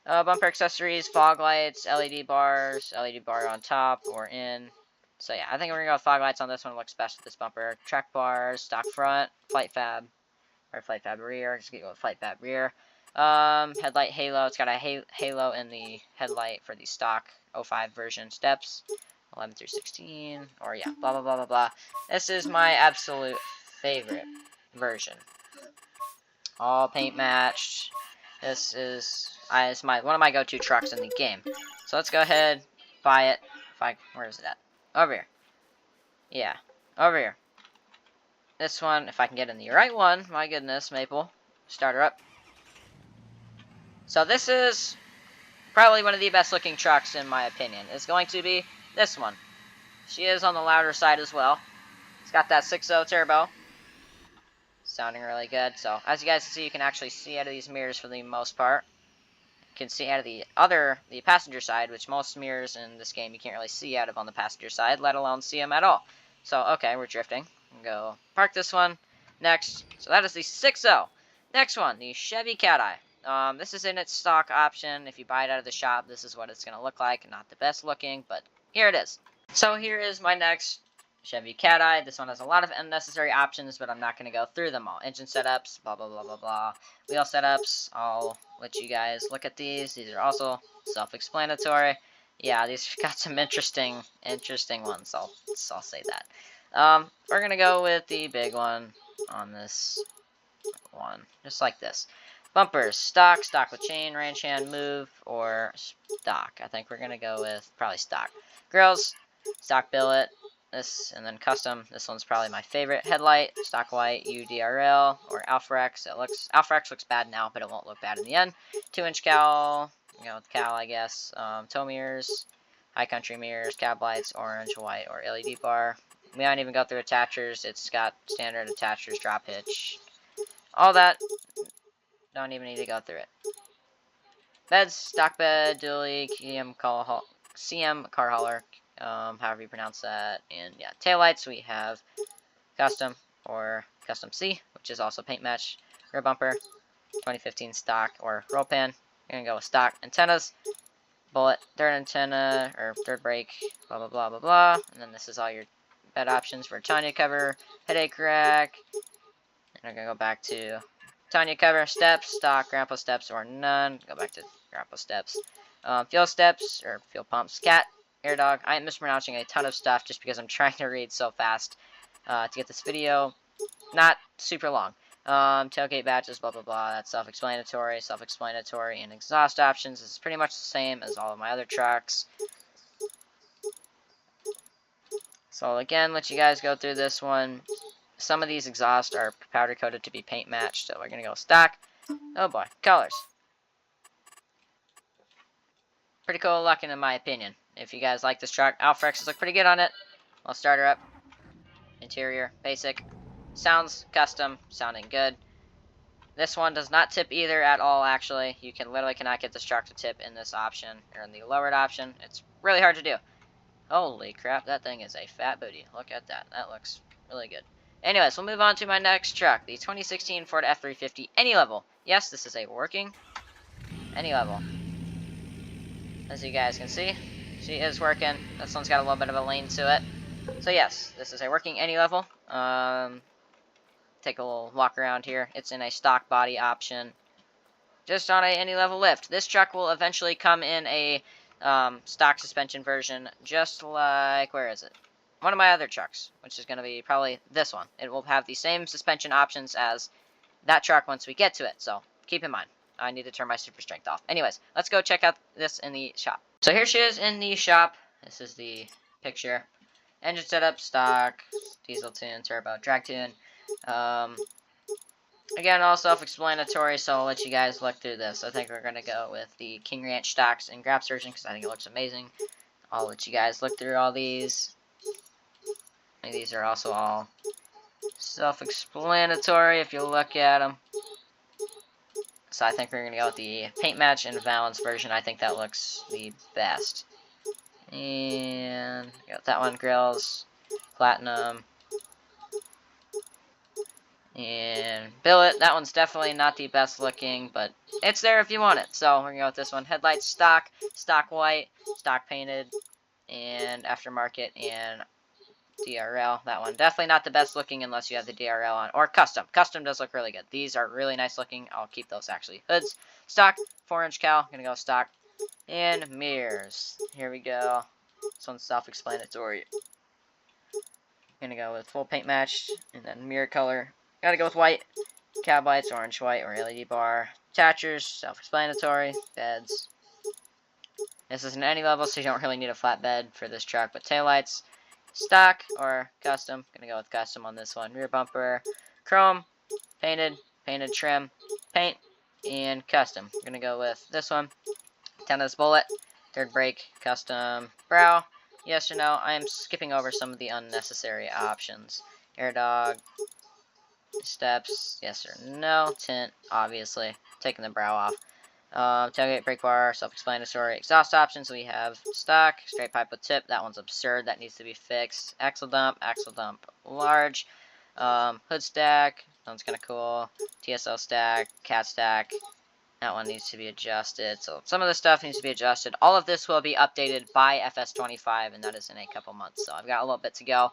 Bumper accessories, fog lights, LED bars, LED bar on top or in. So yeah, I think we're going to go with fog lights on this one. It looks best with this bumper. Track bars, stock front, flight fab, or flight fab rear. Just going to go with flight fab rear. Headlight halo. It's got a halo in the headlight for the stock 05 version steps. 11 through 16, or yeah, blah, blah, blah, blah, blah. This is my absolute favorite version. All paint matched. This is one of my go-to trucks in the game. So let's go ahead, buy it. Where is it at? Over here. Yeah, over here. This one, if I can get in the right one. My goodness, Maple. Start her up. So this is probably one of the best looking trucks in my opinion. It's going to be this one. She is on the louder side as well. It's got that 6.0 turbo. Sounding really good. So as you guys can see, you can actually see out of these mirrors for the most part. You can see out of the passenger side, which most mirrors in this game you can't really see out of on the passenger side, let alone see them at all. So, okay, we're drifting. Go park this one. Next, so that is the 6.0. Next one, the Chevy Cat Eye. This is in its stock option. If you buy it out of the shop, this is what it's going to look like. Not the best looking, but here it is. So here is my next Chevy Cat Eye. This one has a lot of unnecessary options, but I'm not going to go through them all. Engine setups, blah, blah, blah, blah, blah. Wheel setups, I'll let you guys look at these. These are also self-explanatory. Yeah, these got some interesting ones. I'll say that. We're going to go with the big one on this one, just like this. Bumpers, stock with chain, range hand, move, or stock. I think we're going to go with probably stock. Grills, stock billet, this, and then custom. This one's probably my favorite. Headlight, stock white, UDRL, or Alpharex. Alpharex looks bad now, but it won't look bad in the end. 2-inch cowl, with cowl, I guess. Tow mirrors, high country mirrors, cab lights, orange, white, or LED bar. We don't even go through attachers. It's got standard attachers, drop hitch, all that. Don't even need to go through it. Beds, stock bed, dually, CM car hauler, however you pronounce that. And yeah, taillights, we have custom or custom C, which is also paint match. Rear bumper, 2015 stock or roll pan. You're gonna go with stock. Antennas, bullet, third antenna or third brake, blah blah blah blah blah. And then this is all your bed options for Tanya cover, headache rack. And I'm gonna go back to Tanya cover, steps, stock, grandpa steps, or none. Go back to grandpa steps. Fuel steps or fuel pumps, cat, air dog. I am mispronouncing a ton of stuff just because I'm trying to read so fast to get this video not super long. Tailgate badges, blah blah blah. That's self-explanatory. Self-explanatory. And exhaust options is pretty much the same as all of my other trucks. So again, let you guys go through this one. Some of these exhausts are powder coated to be paint matched, so we're gonna go stock. Oh boy, colors. Pretty cool looking in my opinion. If you guys like this truck, Alfrexes look pretty good on it. I'll start her up. Interior, basic. Sounds custom, sounding good. This one does not tip either at all, actually. You can literally cannot get this truck to tip in this option, or in the lowered option. It's really hard to do. Holy crap, that thing is a fat booty. Look at that. That looks really good. Anyways, we'll move on to my next truck, the 2016 Ford F350 Any Level. Yes, this is a working Any Level. As you guys can see, she is working. This one's got a little bit of a lane to it. So yes, this is a working Any Level. Take a little walk around here. It's in a stock body option. Just on a Any Level lift. This truck will eventually come in a stock suspension version, just like, where is it? One of my other trucks, which is going to be probably this one. It will have the same suspension options as that truck once we get to it, so keep in mind. I need to turn my super strength off. Anyways, let's go check out this in the shop. So here she is in the shop. This is the picture. Engine setup, stock, diesel tune, turbo, drag tune. Again, all self-explanatory, so I'll let you guys look through this. I think we're going to go with the King Ranch stocks and graph version because I think it looks amazing. I'll let you guys look through all these. And these are also all self-explanatory if you look at them. So I think we're going to go with the paint match and balance version. I think that looks the best. And got that one, grills, platinum, and billet. That one's definitely not the best looking, but it's there if you want it. So we're going to go with this one. Headlights, stock, stock white, stock painted, and aftermarket, and DRL. That one definitely not the best looking unless you have the DRL on. Or custom. Custom does look really good. These are really nice looking. I'll keep those actually. Hoods, stock, 4-inch cowl. Gonna go stock. And mirrors. Here we go. This one's self-explanatory. Gonna go with full paint match. And then mirror color. Gotta go with white. Cab lights, orange, white, or LED bar. Attachers, self-explanatory. Beds. This is an Any Level, so you don't really need a flat bed for this truck. But taillights. Stock or custom. Gonna go with custom on this one. Rear bumper, chrome, painted trim, paint, and custom. Gonna go with this one. Antennas bullet, third brake, custom, brow. Yes or no? I am skipping over some of the unnecessary options. Air dog, steps, yes or no. Tint, obviously. Taking the brow off. Tailgate, brake bar, self-explanatory. Exhaust options, we have stock, straight pipe with tip. That one's absurd. That needs to be fixed. Axle dump large. Hood stack. That one's kind of cool. TSO stack, cat stack. That one needs to be adjusted. So some of the stuff needs to be adjusted. All of this will be updated by FS25, and that is in a couple months. So I've got a little bit to go.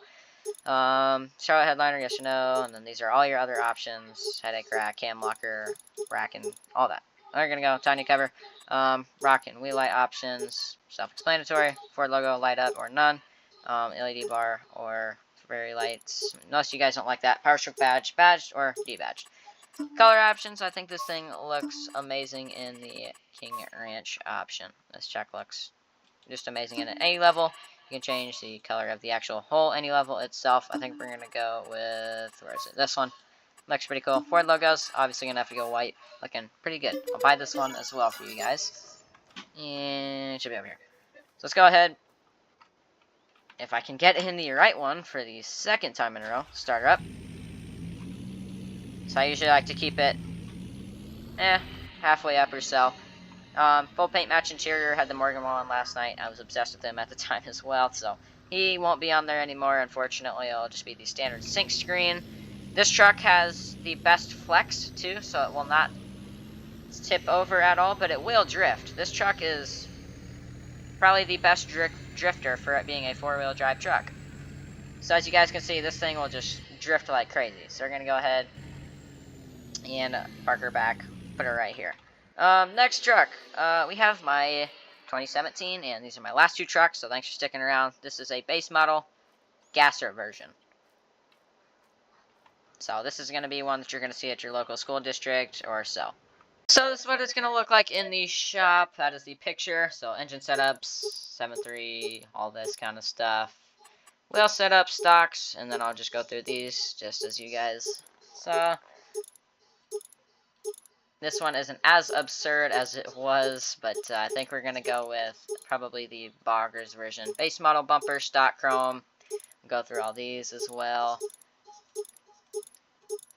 Charlotte headliner, yes or no. And then these are all your other options. Headache rack, cam locker, rack, and all that. We're going to go tiny cover, rock and wheel light options, self-explanatory, Ford logo, light up or none, LED bar or very lights, unless you guys don't like that, power stroke badge, badged or debadged. Color options, I think this thing looks amazing in the King Ranch option. This truck looks just amazing in any level. You can change the color of the actual whole Any Level itself. I think we're going to go with, where is it, this one. Looks pretty cool. Ford logos, obviously gonna have to go white. Looking pretty good. I'll buy this one as well for you guys. And it should be over here. So let's go ahead. If I can get in the right one for the second time in a row, start her up. So I usually like to keep it halfway up or so. Full paint match interior, had the Morgan on last night. I was obsessed with him at the time as well, so he won't be on there anymore, unfortunately. It'll just be the standard sync screen. This truck has the best flex, too, so it will not tip over at all, but it will drift. This truck is probably the best drifter for it being a four-wheel drive truck. So as you guys can see, this thing will just drift like crazy. So we're going to go ahead and park her back, put her right here. Next truck, we have my 2017, and these are my last two trucks, so thanks for sticking around. This is a base model gasser version. So this is going to be one that you're going to see at your local school district or so. So this is what it's going to look like in the shop. That is the picture. So engine setups, 7.3, all this kind of stuff. Wheel setup, stocks, and then I'll just go through these just as you guys saw. This one isn't as absurd as it was, but I think we're going to go with probably the Boggers version. Base model bumper, stock chrome. We'll go through all these as well.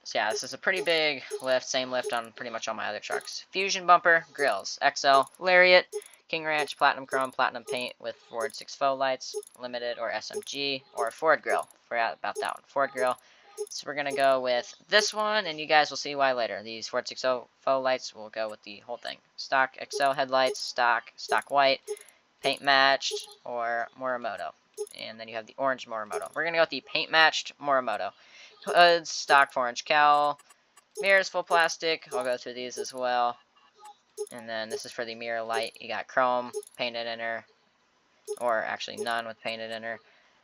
So yeah, this is a pretty big lift, same lift on pretty much all my other trucks. Fusion bumper, grills, XL, Lariat, King Ranch, Platinum Chrome, Platinum Paint with Ford 6 faux lights, Limited or SMG, or Ford grill. Forgot about that one, Ford grill. So we're going to go with this one, and you guys will see why later. These Ford 6 faux lights will go with the whole thing. Stock XL headlights, stock white, paint matched, or Morimoto. And then you have the orange Morimoto. We're going to go with the paint matched Morimoto. Hoods, stock 4-inch cowl, mirrors full plastic. I'll go through these as well. And then this is for the mirror light. You got chrome painted in her, or actually none with painted in her.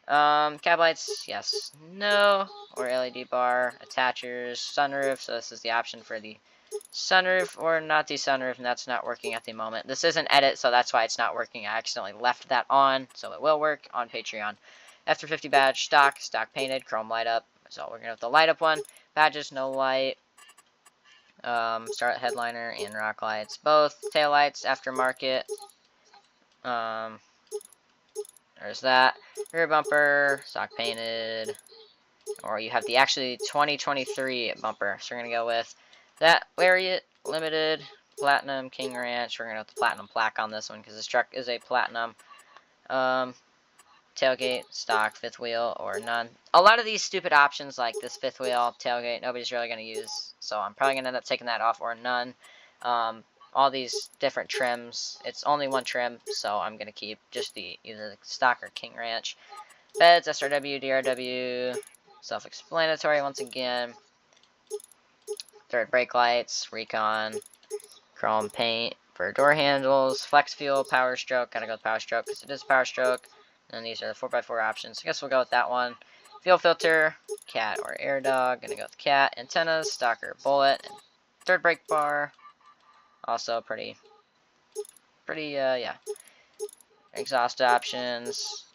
Cab lights, yes, no, or LED bar, attachers, sunroof. So this is the option for the sunroof or not the sunroof, and that's not working at the moment. This is an edit, so that's why it's not working. I accidentally left that on, so it will work on Patreon. F350 badge, stock painted, chrome light up. So we're going to go with the light up one. Badges, no light. Start headliner and rock lights. Both tail lights, aftermarket. There's that. Rear bumper, stock painted. Or you have the actually 2023 bumper. So we're going to go with that. Lariat, Limited, Platinum, King Ranch. We're going to go with the Platinum plaque on this one because this truck is a Platinum. Tailgate, stock, fifth wheel, or none. A lot of these stupid options like this fifth wheel, tailgate, nobody's really going to use. So I'm probably going to end up taking that off or none. All these different trims, it's only one trim, so I'm going to keep just the either the stock or King Ranch. Beds, SRW, DRW, self-explanatory once again. Third brake lights, recon, chrome paint for door handles, flex fuel, power stroke. Gotta go with power stroke because it is power stroke. And these are the 4x4 options. I guess we'll go with that one. Fuel filter, cat or air dog. Gonna go with cat. Antennas, stocker, bullet. And third brake bar. Also pretty, yeah. Exhaust options.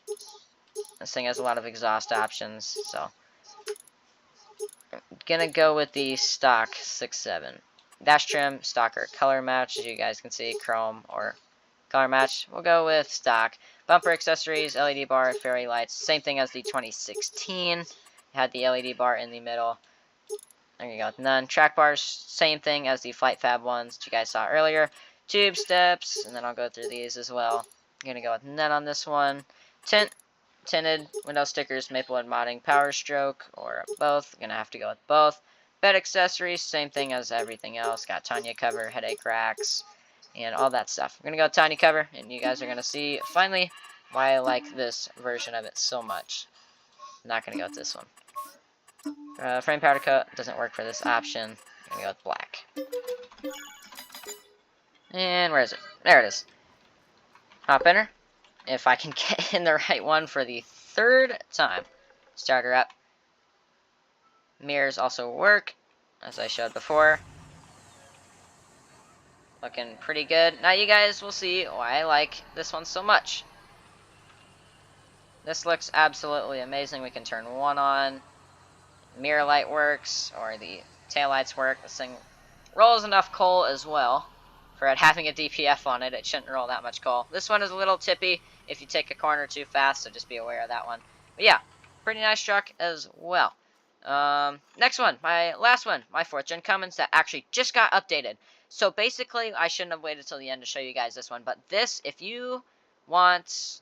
This thing has a lot of exhaust options, so. Gonna go with the stock 6.7. Dash trim, stocker, color match, as you guys can see, chrome or color match. We'll go with stock. Bumper accessories, LED bar, fairy lights, same thing as the 2016. It had the LED bar in the middle. There you go, none. Track bars, same thing as the Flight Fab ones that you guys saw earlier. Tube steps, and then I'll go through these as well. I'm gonna go with none on this one. Tinted window stickers, Maplewood modding, power stroke, or both. Gonna have to go with both. Bed accessories, same thing as everything else. Got Tanya cover, headache racks, and all that stuff. We're gonna go with Tiny cover, and you guys are gonna see finally why I like this version of it so much. I'm not gonna go with this one. Frame powder coat doesn't work for this option. I'm gonna go with black. And where is it? There it is. Hop in her. If I can get in the right one for the third time. Start her up. Mirrors also work, as I showed before. Looking pretty good. Now you guys will see why I like this one so much. This looks absolutely amazing. We can turn one on. Mirror light works, or the tail lights work. This thing rolls enough coal as well. For it having a DPF on it, it shouldn't roll that much coal. This one is a little tippy if you take a corner too fast, so just be aware of that one. But yeah, pretty nice truck as well. Next one, my last one, my 4th gen Cummins that actually just got updated. So basically, I shouldn't have waited till the end to show you guys this one, but this, if you want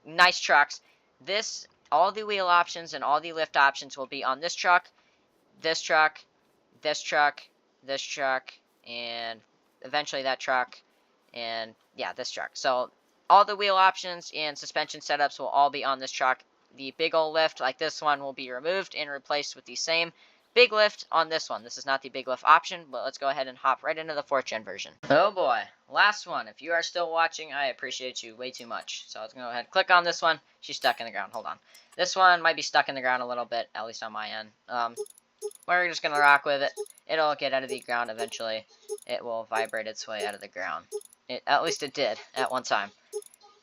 nice trucks, this, all the wheel options and all the lift options will be on this truck, this truck, this truck, this truck, and eventually that truck, and yeah, this truck. So all the wheel options and suspension setups will all be on this truck. The big old lift, like this one, will be removed and replaced with the same big lift on this one. This is not the big lift option, but let's go ahead and hop right into the 4th gen version. Oh boy, last one. If you are still watching, I appreciate you way too much. So let's go ahead and click on this one. She's stuck in the ground. Hold on. This one might be stuck in the ground a little bit, at least on my end. We're just going to rock with it. It'll get out of the ground eventually. It will vibrate its way out of the ground. At least it did at one time.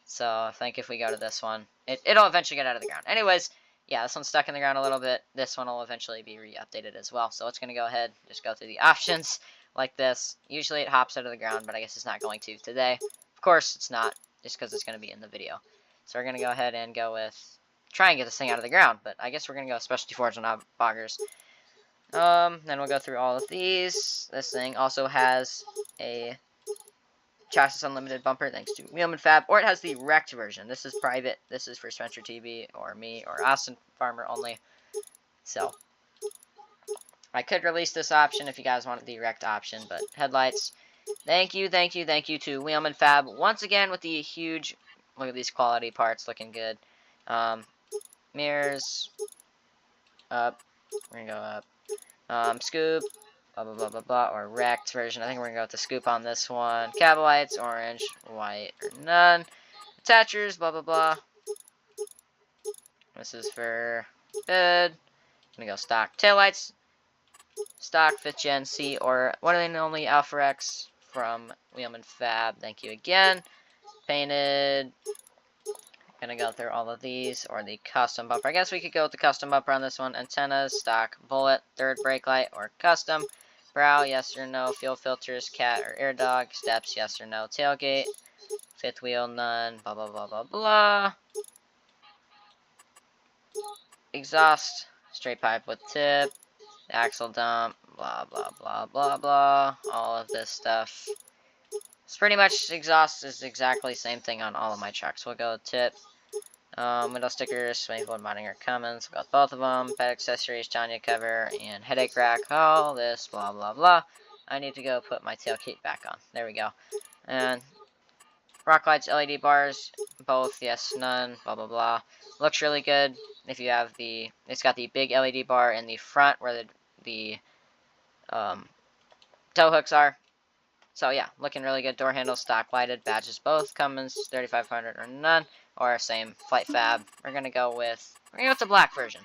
So I think if we go to this one, it'll eventually get out of the ground. Anyways, yeah, this one's stuck in the ground a little bit. This one will eventually be re-updated as well. So it's going to go ahead, just go through the options like this. Usually it hops out of the ground, but I guess it's not going to today. Of course it's not, just because it's going to be in the video. So we're going to go ahead and go with, try and get this thing out of the ground, but I guess we're going to go specialty forged on boggers. Then we'll go through all of these. This thing also has a Chassis Unlimited bumper, thanks to Wheelman Fab, or it has the wrecked version. This is private. This is for Spencer TV, or me, or Austin Farmer only. So, I could release this option if you guys wanted the wrecked option, but headlights, thank you to Wheelman Fab, once again with the huge, look at these quality parts, looking good. Mirrors, up, we're gonna go up. Scoop, blah, blah, blah, blah, blah, or wrecked version. I think we're going to go with the scoop on this one. Cab lights, orange, white, or none. Attachers, blah, blah, blah. This is for bed. Going to go stock. Taillights, stock, 5th gen, C, or one of the only Alpha X from Wheelman Fab. Thank you again. Painted. Gonna go through all of these, or the custom bumper. I guess we could go with the custom bumper on this one. Antennas, stock, bullet, 3rd brake light, or custom. Brow, yes or no. Fuel filters, cat or air dog. Steps, yes or no. Tailgate, 5th wheel, none. Blah, blah, blah, blah, blah. Exhaust, straight pipe with tip. Axle dump, blah, blah, blah, blah, blah. All of this stuff. It's pretty much, exhaust is exactly the same thing on all of my trucks. We'll go with tip. Window stickers, Maple modding or Cummins. We'll go with both of them. Pet accessories, Tanya cover, and headache rack. All this, blah, blah, blah. I need to go put my tailgate back on. There we go. And rock lights, LED bars, both, yes, none, blah, blah, blah. Looks really good. If you have the, it's got the big LED bar in the front where the tow hooks are. So yeah, looking really good. Door handles, stock lighted, badges both, Cummins 3500 or none, or same Flight Fab. We're gonna go with the black version.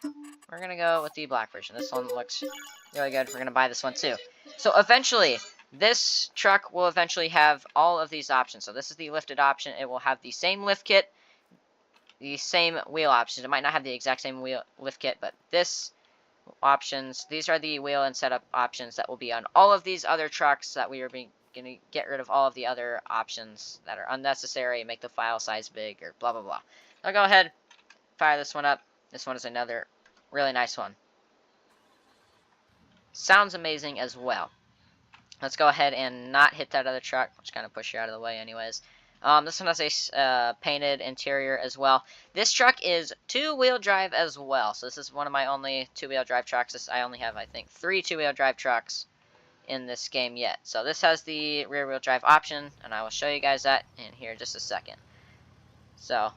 We're gonna go with the black version. This one looks really good. We're gonna buy this one too. So eventually, this truck will eventually have all of these options. So this is the lifted option. It will have the same lift kit, the same wheel options. It might not have the exact same wheel lift kit, but this options, these are the wheel and setup options that will be on all of these other trucks that we are going to get rid of all of the other options that are unnecessary, make the file size big, or blah, blah, blah. I'll go ahead, fire this one up. This one is another really nice one. Sounds amazing as well. Let's go ahead and not hit that other truck. Just kind of push you out of the way anyways. This one has a painted interior as well. This truck is 2-wheel drive as well. So this is one of my only 2-wheel drive trucks. I only have, I think, 3 2-wheel drive trucks in this game yet. So this has the rear-wheel drive option, and I will show you guys that in here in just a second. So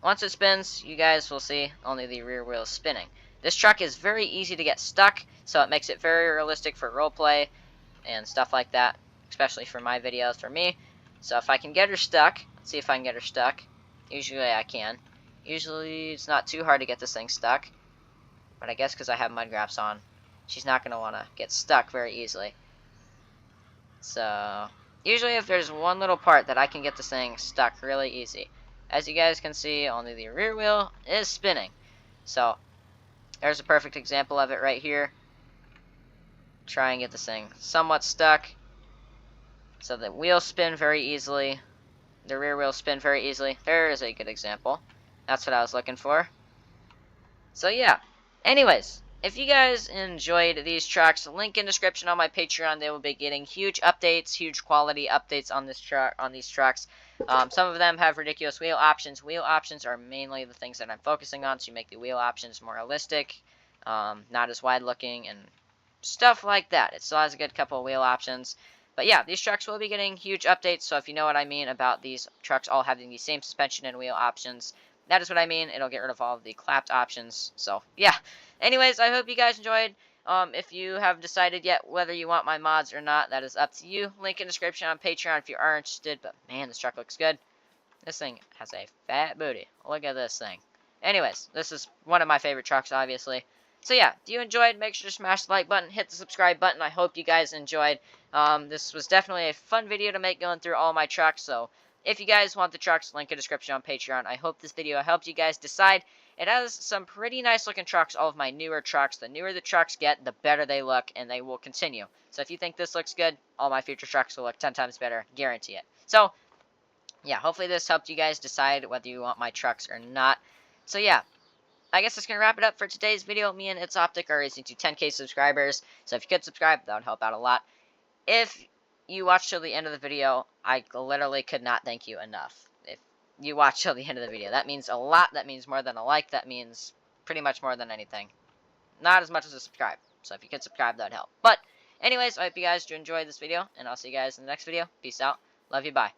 once it spins, you guys will see only the rear wheel is spinning. This truck is very easy to get stuck, so it makes it very realistic for roleplay and stuff like that, especially for my videos, for me. So if I can get her stuck, let's see if I can get her stuck. Usually I can. Usually it's not too hard to get this thing stuck, but I guess because I have mud graphs on, she's not going to want to get stuck very easily. So usually if there's one little part that I can get this thing stuck really easy. As you guys can see, only the rear wheel is spinning. So there's a perfect example of it right here. Try and get this thing somewhat stuck. So the wheels spin very easily. The rear wheels spin very easily. There is a good example. That's what I was looking for. So yeah. Anyways, if you guys enjoyed these trucks, link in description on my Patreon. They will be getting huge updates, huge quality updates on this truck, on these trucks. Some of them have ridiculous wheel options. Wheel options are mainly the things that I'm focusing on to make the wheel options more realistic, not as wide looking, and stuff like that. It still has a good couple of wheel options. But yeah, these trucks will be getting huge updates, so if you know what I mean about these trucks all having the same suspension and wheel options, that is what I mean. It'll get rid of all of the clapped options. So yeah. Anyways, I hope you guys enjoyed. If you have decided yet whether you want my mods or not, that is up to you. Link in description on Patreon if you are interested. But man, this truck looks good. This thing has a fat booty. Look at this thing. Anyways, this is one of my favorite trucks, obviously. So yeah, if you enjoyed, make sure to smash the like button, hit the subscribe button. I hope you guys enjoyed. This was definitely a fun video to make going through all my trucks. So if you guys want the trucks, link in description on Patreon. I hope this video helped you guys decide. It has some pretty nice looking trucks, all of my newer trucks. The newer the trucks get, the better they look, and they will continue. So if you think this looks good, all my future trucks will look 10 times better. Guarantee it. So yeah, hopefully this helped you guys decide whether you want my trucks or not. So yeah, I guess that's going to wrap it up for today's video. Me and It's Optic are racing to 10K subscribers, so if you could subscribe, that would help out a lot. If you watched till the end of the video, I literally could not thank you enough. If you watched till the end of the video, that means a lot. That means more than a like. That means pretty much more than anything. Not as much as a subscribe. So if you could subscribe, that would help. But anyways, I hope you guys do enjoy this video, and I'll see you guys in the next video. Peace out. Love you. Bye.